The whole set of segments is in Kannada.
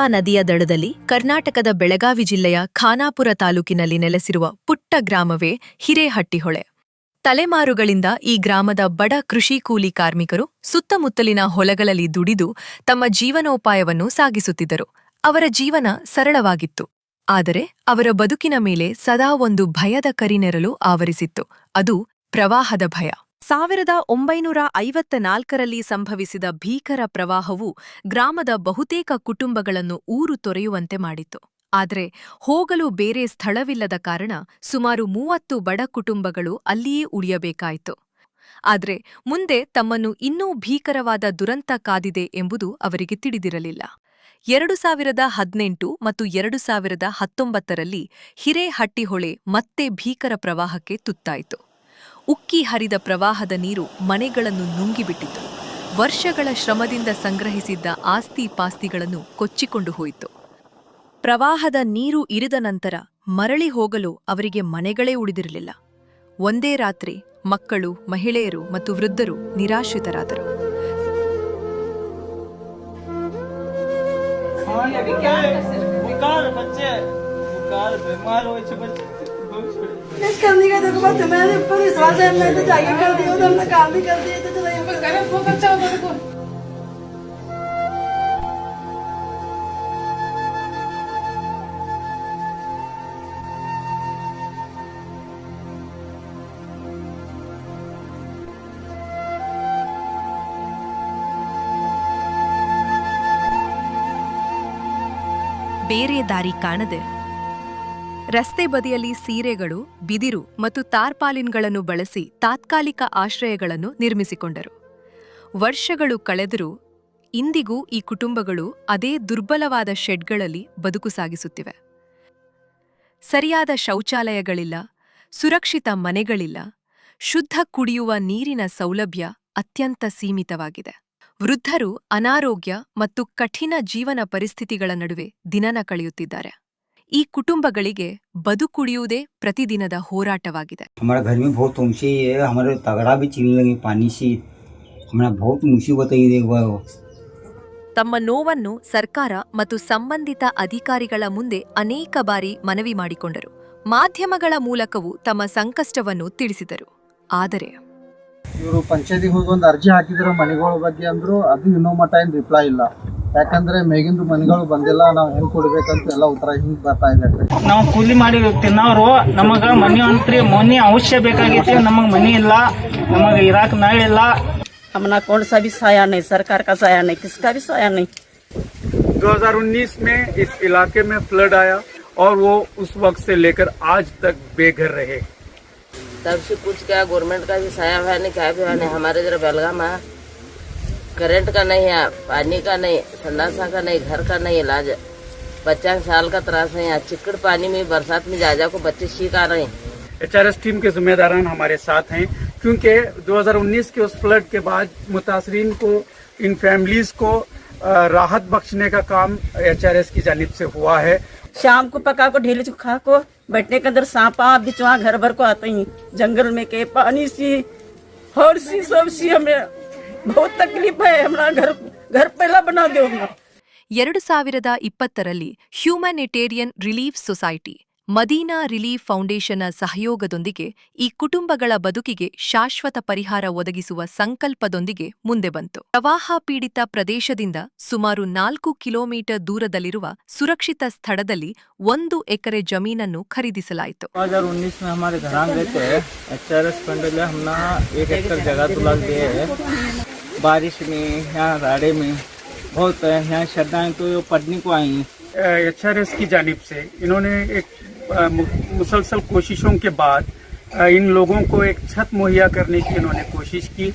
ಪೆಂಬಾ ನದಿಯ ದಡದಲ್ಲಿ ಕರ್ನಾಟಕದ ಬೆಳಗಾವಿ ಜಿಲ್ಲೆಯ ಖಾನಾಪುರ ತಾಲೂಕಿನಲ್ಲಿ ನೆಲೆಸಿರುವ ಪುಟ್ಟ ಗ್ರಾಮವೇ ಹಿರೇಹಟ್ಟಿಹೊಳೆ. ತಲೆಮಾರುಗಳಿಂದ ಈ ಗ್ರಾಮದ ಬಡ ಕೃಷಿ ಕೂಲಿ ಕಾರ್ಮಿಕರು ಸುತ್ತಮುತ್ತಲಿನ ಹೊಲಗಳಲ್ಲಿ ದುಡಿದು ತಮ್ಮ ಜೀವನೋಪಾಯವನ್ನು ಸಾಗಿಸುತ್ತಿದ್ದರು. ಅವರ ಜೀವನ ಸರಳವಾಗಿತ್ತು. ಆದರೆ ಅವರ ಬದುಕಿನ ಮೇಲೆ ಸದಾ ಒಂದು ಭಯದ ಕರಿನೆರಳು ಆವರಿಸಿತ್ತು. ಅದು ಪ್ರವಾಹದ ಭಯ. 1954ರಲ್ಲಿ ಸಂಭವಿಸಿದ ಭೀಕರ ಪ್ರವಾಹವು ಗ್ರಾಮದ ಬಹುತೇಕ ಕುಟುಂಬಗಳನ್ನು ಊರು ತೊರೆಯುವಂತೆ ಮಾಡಿತ್ತು. ಆದರೆ ಹೋಗಲು ಬೇರೆ ಸ್ಥಳವಿಲ್ಲದ ಕಾರಣ ಸುಮಾರು 30 ಬಡ ಕುಟುಂಬಗಳು ಅಲ್ಲಿಯೇ ಉಳಿಯಬೇಕಾಯಿತು. ಆದರೆ ಮುಂದೆ ತಮ್ಮನ್ನು ಇನ್ನೂ ಭೀಕರವಾದ ದುರಂತ ಕಾದಿದೆ ಎಂಬುದು ಅವರಿಗೆ ತಿಳಿದಿರಲಿಲ್ಲ. 2018 ಮತ್ತು 2019ರಲ್ಲಿ ಹಿರೇಹಟ್ಟಿಹೊಳೆ ಮತ್ತೆ ಭೀಕರ ಪ್ರವಾಹಕ್ಕೆ ತುತ್ತಾಯಿತು. ಉಕ್ಕಿ ಹರಿದ ಪ್ರವಾಹದ ನೀರು ಮನೆಗಳನ್ನು ನುಂಗಿಬಿಟ್ಟಿತು. ವರ್ಷಗಳ ಶ್ರಮದಿಂದ ಸಂಗ್ರಹಿಸಿದ್ದ ಆಸ್ತಿ-ಪಾಸ್ತಿಗಳನ್ನು ಕೊಚ್ಚಿಕೊಂಡು ಹೋಯಿತು. ಪ್ರವಾಹದ ನೀರು ಇರಿದ ನಂತರ ಮರಳಿ ಹೋಗಲು ಅವರಿಗೆ ಮನೆಗಳೇ ಉಳಿದಿರಲಿಲ್ಲ. ಒಂದೇ ರಾತ್ರಿ ಮಕ್ಕಳು, ಮಹಿಳೆಯರು ಮತ್ತು ವೃದ್ಧರು ನಿರಾಶ್ರಿತರಾದರು. काम नहीं करते तो बात मैंने पर विश्वास है मैं तो जाके कर दिया तो हमने काम नहीं कर दिया तो चला ये करे वो बच्चा मेरे को ಬೇರೆ ದಾರಿ ಕಾಣದೆ ರಸ್ತೆ ಬದಿಯಲ್ಲಿ ಸೀರೆಗಳು, ಬಿದಿರು ಮತ್ತು ತಾರ್ಪಾಲಿನ್ಗಳನ್ನು ಬಳಸಿ ತಾತ್ಕಾಲಿಕ ಆಶ್ರಯಗಳನ್ನು ನಿರ್ಮಿಸಿಕೊಂಡರು. ವರ್ಷಗಳು ಕಳೆದರೂ ಇಂದಿಗೂ ಈ ಕುಟುಂಬಗಳು ಅದೇ ದುರ್ಬಲವಾದ ಶೆಡ್ಗಳಲ್ಲಿ ಬದುಕು ಸಾಗಿಸುತ್ತಿವೆ. ಸರಿಯಾದ ಶೌಚಾಲಯಗಳಿಲ್ಲ, ಸುರಕ್ಷಿತ ಮನೆಗಳಿಲ್ಲ, ಶುದ್ಧ ಕುಡಿಯುವ ನೀರಿನ ಸೌಲಭ್ಯ ಅತ್ಯಂತ ಸೀಮಿತವಾಗಿದೆ. ವೃದ್ಧರು ಅನಾರೋಗ್ಯ ಮತ್ತು ಕಠಿಣ ಜೀವನ ಪರಿಸ್ಥಿತಿಗಳ ನಡುವೆ ದಿನನ ಕಳೆಯುತ್ತಿದ್ದಾರೆ. ಈ ಕುಟುಂಬಗಳಿಗೆ ಬದುಕುಳಿಯುವುದೇ ಪ್ರತಿದಿನದ ಹೋರಾಟವಾಗಿದೆ. हमारा घर में बहुत उमसी है, हमारे तगड़ा भी चीलने लगे पानी से, हमारा बहुत मुसीबत है एक बार. ತಮ್ಮ ನೋವನ್ನು ಸರ್ಕಾರ ಮತ್ತು ಸಂಬಂಧಿತ ಅಧಿಕಾರಿಗಳ ಮುಂದೆ ಅನೇಕ ಬಾರಿ ಮನವಿ ಮಾಡಿಕೊಂಡರು. ಮಾಧ್ಯಮಗಳ ಮೂಲಕವೂ ತಮ್ಮ ಸಂಕಷ್ಟವನ್ನು ತಿಳಿಸಿದರು. ಆದರೆ ಇವರು ಪಂಚಾಯತಿಗೆ ಹೋಗಿ ಒಂದು ಅರ್ಜಿ ಹಾಕಿದ್ರೆ ಮನೆಗಳ ಬಗ್ಗೆ ಅಂದ್ರು, ಅದು ಇನ್ನೂ ಮಟ್ಟ ಏನು ರಿಪ್ಲೈ ಇಲ್ಲ. ಯಾಕಂದ್ರೆ ಮೇಗಿಂದು ಮನೆಗಳು ಬಂದಿಲ್ಲ, ನಾವು ಹೆಂಗ್ ಕೊಡ್ಬೇಕಂತ ಎಲ್ಲ ಉತ್ತರ ಹಿಂಗ್ ಬರ್ತಾ ಇದೆ. ನಾವು ಕೂಲಿ ಮಾಡಿ ತಿನ್ನೋರು, ನಮಗ ಮನೆ ಅಂತ್ರಿ ಮನೆ ಅವಶ್ಯ ಬೇಕಾಗೈತಿ. ನಮಗ್ ಮನೆ ಇಲ್ಲ, ನಮಗ ಇರಾಕ್ ನಾಳೆ ಇಲ್ಲ. हमना कौन सा भी साया नहीं, सरकार का साया नहीं, किसका भी साया नहीं. 2019 में इस इलाके में फ्लड आया और वो उस वक्त से लेकर आज तक बेघर रहे. तब से कुछ क्या गवर्नमेंट का भी साया है नहीं, क्या भी है नहीं. हमारे जरा बेलगाम है, करंट का नहीं है, पानी का नहीं, संडासा का नहीं, घर का नहीं, इलाज 50 साल का त्रास है. यहाँ चिकड़ पानी में बरसात में जा को बच्चे सीख आ रहे हैं. HRS टीम के जिम्मेदारान हमारे साथ हैं, क्योंकि 2019 के उस फ्लड के बाद मुतासरीन को, इन फैमिलीज को राहत बख्शने का काम HRS की जानिब से हुआ है. शाम को पका को ढीले चुखा को बैठने के अंदर सांपा बिचवा घर भर को आते ही, जंगल में के पानी सी हर सी सब सी हमें बहुत तकलीफ है. हमारा घर पहला बना दो. 2020ರಲ್ಲಿ ಹ್ಯೂಮನಿಟೇರಿಯನ್ ರಿಲೀಫ್ ಸೊಸೈಟಿ, ಮದೀನಾ ರಿಲೀಫ್ ಫೌಂಡೇಶನ್ನ ಸಹಯೋಗದೊಂದಿಗೆ ಈ ಕುಟುಂಬಗಳ ಬದುಕಿಗೆ ಶಾಶ್ವತ ಪರಿಹಾರ ಒದಗಿಸುವ ಸಂಕಲ್ಪದೊಂದಿಗೆ ಮುಂದೆ ಬಂತು. ಪ್ರವಾಹ ಪೀಡಿತ ಪ್ರದೇಶದಿಂದ ಸುಮಾರು 4 ಕಿಲೋಮೀಟರ್ ದೂರದಲ್ಲಿರುವ ಸುರಕ್ಷಿತ ಸ್ಥಳದಲ್ಲಿ 1 ಎಕರೆ ಜಮೀನನ್ನು ಖರೀದಿಸಲಾಯಿತು. 2019 में हमारे घर आ गए थे. HRS फंड ले हमने 1 एकड़ जगह तुला दिए है. बारिश में यहाँ राड़े में बहुत यहाँ श्रद्धाएं तो पढ़ने को आई. HRS की जानिब से इन्होंने एक मुसलसल कोशिशों के बाद इन लोगों को एक छत मुहैया करने की इन्होंने कोशिश की.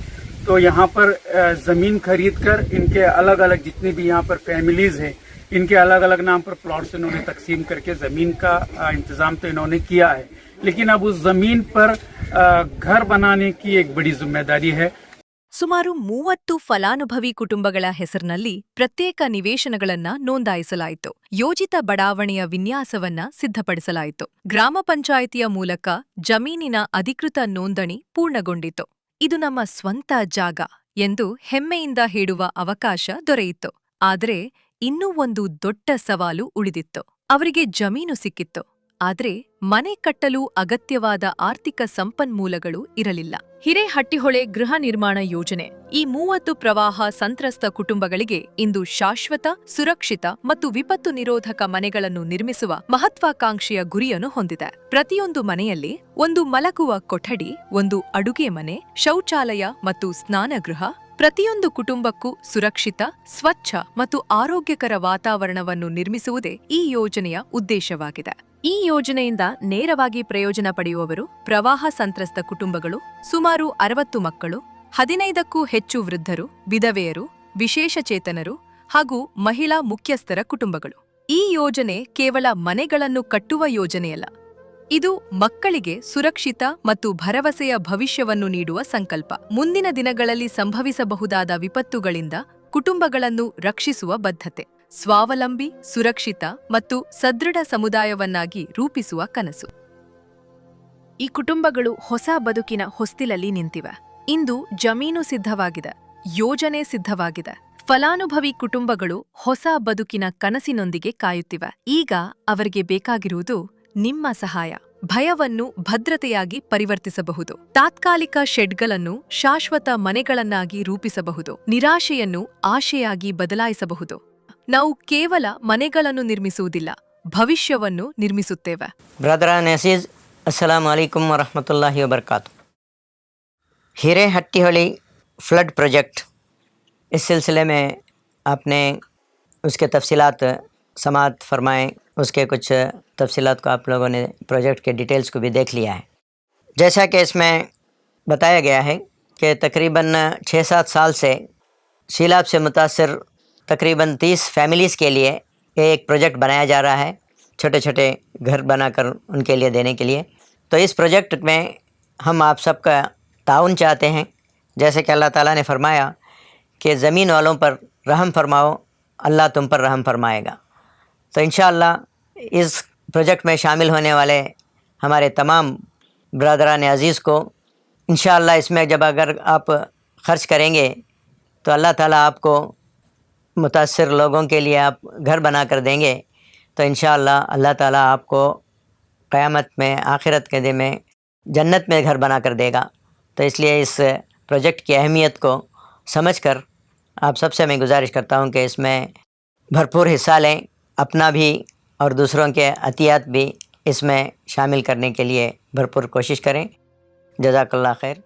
तो यहाँ पर ज़मीन खरीद कर इनके अलग अलग जितनी भी यहाँ पर फैमिलीज़ हैं, इनके अलग अलग नाम पर प्लॉट्स इन्होंने तकसीम करके ज़मीन का इंतज़ाम तो इन्होंने किया है. लेकिन अब उस ज़मीन पर घर बनाने की एक बड़ी जिम्मेदारी है. ಸುಮಾರು 30 ಫಲಾನುಭವಿ ಕುಟುಂಬಗಳ ಹೆಸರಿನಲ್ಲಿ ಪ್ರತ್ಯೇಕ ನಿವೇಶನಗಳನ್ನ ನೋಂದಾಯಿಸಲಾಯಿತು. ಯೋಜಿತ ಬಡಾವಣೆಯ ವಿನ್ಯಾಸವನ್ನ ಸಿದ್ಧಪಡಿಸಲಾಯಿತು. ಗ್ರಾಮ ಪಂಚಾಯಿತಿಯ ಮೂಲಕ ಜಮೀನಿನ ಅಧಿಕೃತ ನೋಂದಣಿ ಪೂರ್ಣಗೊಂಡಿತು. ಇದು ನಮ್ಮ ಸ್ವಂತ ಜಾಗ ಎಂದು ಹೆಮ್ಮೆಯಿಂದ ಹೇಳುವ ಅವಕಾಶ ದೊರೆಯಿತು. ಆದರೆ ಇನ್ನೂ ಒಂದು ದೊಡ್ಡ ಸವಾಲು ಉಳಿದಿತ್ತು. ಅವರಿಗೆ ಜಮೀನು ಸಿಕ್ಕಿತ್ತು, ಆದ್ರೆ ಮನೆ ಕಟ್ಟಲು ಅಗತ್ಯವಾದ ಆರ್ಥಿಕ ಸಂಪನ್ಮೂಲಗಳು ಇರಲಿಲ್ಲ. ಹಿರೇಹಟ್ಟಿಹೊಳೆ ಗೃಹ ನಿರ್ಮಾಣ ಯೋಜನೆ ಈ 30 ಪ್ರವಾಹ ಸಂತ್ರಸ್ತ ಕುಟುಂಬಗಳಿಗೆ ಇಂದು ಶಾಶ್ವತ, ಸುರಕ್ಷಿತ ಮತ್ತು ವಿಪತ್ತು ನಿರೋಧಕ ಮನೆಗಳನ್ನು ನಿರ್ಮಿಸುವ ಮಹತ್ವಾಕಾಂಕ್ಷೆಯ ಗುರಿಯನ್ನು ಹೊಂದಿದೆ. ಪ್ರತಿಯೊಂದು ಮನೆಯಲ್ಲಿ ಒಂದು ಮಲಗುವ ಕೊಠಡಿ, ಒಂದು ಅಡುಗೆ ಮನೆ, ಶೌಚಾಲಯ ಮತ್ತು ಸ್ನಾನಗೃಹ, ಪ್ರತಿಯೊಂದು ಕುಟುಂಬಕ್ಕೂ ಸುರಕ್ಷಿತ, ಸ್ವಚ್ಛ ಮತ್ತು ಆರೋಗ್ಯಕರ ವಾತಾವರಣವನ್ನು ನಿರ್ಮಿಸುವುದೇ ಈ ಯೋಜನೆಯ ಉದ್ದೇಶವಾಗಿದೆ. ಈ ಯೋಜನೆಯಿಂದ ನೇರವಾಗಿ ಪ್ರಯೋಜನ ಪಡೆಯುವವರು ಪ್ರವಾಹ ಸಂತ್ರಸ್ತ ಕುಟುಂಬಗಳು, ಸುಮಾರು 60 ಮಕ್ಕಳು, 15ಕ್ಕೂ ಹೆಚ್ಚು ವೃದ್ಧರು, ವಿಧವೆಯರು, ವಿಶೇಷಚೇತನರು ಹಾಗೂ ಮಹಿಳಾ ಮುಖ್ಯಸ್ಥರ ಕುಟುಂಬಗಳು. ಈ ಯೋಜನೆ ಕೇವಲ ಮನೆಗಳನ್ನು ಕಟ್ಟುವ ಯೋಜನೆಯಲ್ಲ, ಇದು ಮಕ್ಕಳಿಗೆ ಸುರಕ್ಷಿತ ಮತ್ತು ಭರವಸೆಯ ಭವಿಷ್ಯವನ್ನು ನೀಡುವ ಸಂಕಲ್ಪ. ಮುಂದಿನ ದಿನಗಳಲ್ಲಿ ಸಂಭವಿಸಬಹುದಾದ ವಿಪತ್ತುಗಳಿಂದ ಕುಟುಂಬಗಳನ್ನು ರಕ್ಷಿಸುವ ಬದ್ಧತೆ, ಸ್ವಾವಲಂಬಿ, ಸುರಕ್ಷಿತ ಮತ್ತು ಸದೃಢ ಸಮುದಾಯವನ್ನಾಗಿ ರೂಪಿಸುವ ಕನಸು. ಈ ಕುಟುಂಬಗಳು ಹೊಸ ಬದುಕಿನ ಹೊಸ್ತಿಲಲ್ಲಿ ನಿಂತಿವೆ. ಇಂದು ಜಮೀನು ಸಿದ್ಧವಾಗಿದೆ, ಯೋಜನೆ ಸಿದ್ಧವಾಗಿದೆ. ಫಲಾನುಭವಿ ಕುಟುಂಬಗಳು ಹೊಸ ಬದುಕಿನ ಕನಸಿನೊಂದಿಗೆ ಕಾಯುತ್ತಿವೆ. ಈಗ ಅವರಿಗೆ ಬೇಕಾಗಿರುವುದು ನಿಮ್ಮ ಸಹಾಯ. ಭಯವನ್ನು ಭದ್ರತೆಯಾಗಿ ಪರಿವರ್ತಿಸಬಹುದು, ತಾತ್ಕಾಲಿಕ ಶೆಡ್ಗಳನ್ನು ಶಾಶ್ವತ ಮನೆಗಳನ್ನಾಗಿ ರೂಪಿಸಬಹುದು, ನಿರಾಶೆಯನ್ನು ಆಶೆಯಾಗಿ ಬದಲಾಯಿಸಬಹುದು. ನಾವು ಕೇವಲ ಮನೆಗಳನ್ನು ನಿರ್ಮಿಸುವುದಿಲ್ಲ, ಭವಿಷ್ಯವನ್ನು ನಿರ್ಮಿಸುತ್ತೇವೆ. ಬ್ರದರ್ ಅಜೀಜ್, अस्सलाम वालेकुम वरहमतुल्लाहि वबरकातुहू। हिरेहट्टीहोले फ्लड प्रोजेक्ट, इस सिलसिले में आपने उसके तफसीलात समाअत फरमाएँ, उसके कुछ तफसीलात को आप लोगों ने प्रोजेक्ट के डिटेल्स को भी देख लिया है। जैसा कि इसमें बताया गया है कि तकरीबन 6-7 साल से सैलाब से मुतासर तकरीबन 30 फैमिलीज़ के लिए ये एक प्रोजेक्ट बनाया जा रहा है, छोटे छोटे घर बनाकर उनके लिए देने के लिए। तो इस प्रोजेक्ट में हम आप सबका ताउन चाहते हैं। जैसे कि अल्लाह ताला ने फरमाया कि ज़मीन वालों पर रहम फरमाओ, अल्लाह तुम पर रहम फरमाएगा। तो इंशाअल्लाह इस प्रोजेक्ट में शामिल होने वाले हमारे तमाम ब्रदरान अज़ीज़ को इंशाअल्लाह इसमें जब अगर आप ख़र्च करेंगे तो अल्लाह ताला आपको मुतासर लोगों के लिए आप घर बना कर देंगे। तो इंशाअल्लाह अल्लाह ताला आपको क़यामत में, आखिरत के दिन में जन्नत में घर बना कर देगा। तो इसलिए इस प्रोजेक्ट की अहमियत को समझकर आप सबसे मैं गुजारिश करता हूँ कि इसमें भरपूर हिस्सा लें, अपना भी और दूसरों के अतियात भी इसमें शामिल करने के लिए भरपूर कोशिश करें। जज़ाकल्लाह खैर।